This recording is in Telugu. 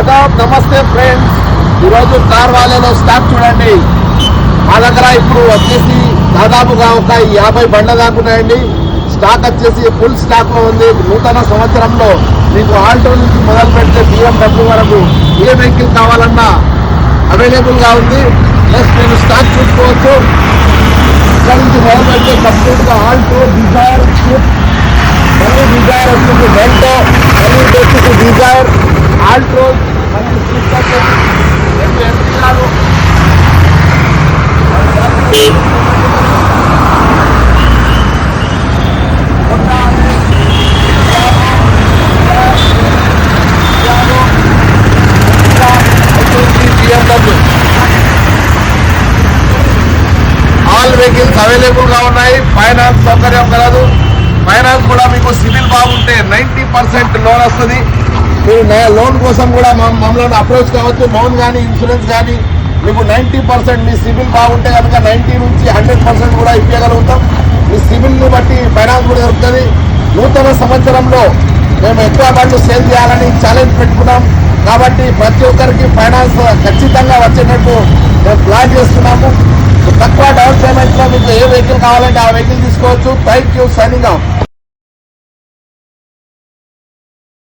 ఆదాబ్ నమస్తే ఫ్రెండ్స్, ఈరోజు కార్ వాలేలో స్టాక్ చూడండి. మా దగ్గర ఇప్పుడు వచ్చేసి దాదాపుగా ఒక 50 బండ్ల దాకా ఉన్నాయండి. స్టాక్ వచ్చేసి ఫుల్ స్టాక్ లో ఉంది. నూతన సంవత్సరంలో మీకు ఆల్టో నుంచి మొదలు పెడితే BMW వరకు ఏ వెహికల్ కావాలన్నా అవైలబుల్ గా ఉంది. ప్లస్ మీరు స్టాక్ చూసుకోవచ్చు. ఇక్కడ నుంచి మొదలు పెడితే కంప్లీట్ గా ఆల్టో, డిజైర్, స్విఫ్ట్, మళ్ళీ డిజైర్ వస్తుంది, వెంటో, మళ్ళీ వచ్చేసి డిజైర్, ఆల్ట్రోస్, మళ్ళీ స్విఫ్ట్ వచ్చేసి ఆల్ వెహికల్స్ అవైలబుల్ గా ఉన్నాయి. ఫైనాన్స్ సౌకర్యం కలదు. ఫైనాన్స్ కూడా మీకు సివిల్ బాగుంటే 90% లోన్ వస్తుంది. మీరు లోన్ కోసం కూడా మమ్మల్ని అప్రోచ్ కావచ్చు. లోన్ కానీ ఇన్సూరెన్స్ కానీ మీకు 90% మీ సివిల్ బాగుంటే కనుక 90 నుంచి 100% కూడా ఇవ్వగలుగుతాం. మీ సివిల్ని బట్టి ఫైనాన్స్ కూడా దొరుకుతుంది. నూతన సంవత్సరంలో మేము ఎక్కువ బండ్లు సేల్ చేయాలని ఛాలెంజ్ పెట్టుకున్నాం. కాబట్టి ప్రతి ఒక్కరికి ఫైనాన్స్ ఖచ్చితంగా వచ్చేటట్టు మేము ప్లాన్ చేస్తున్నాము. తక్కువ డౌన్ పేమెంట్లో మీకు ఏ వెహికల్ కావాలంటే ఆ వెహికల్ తీసుకోవచ్చు. Thank you. Signing off.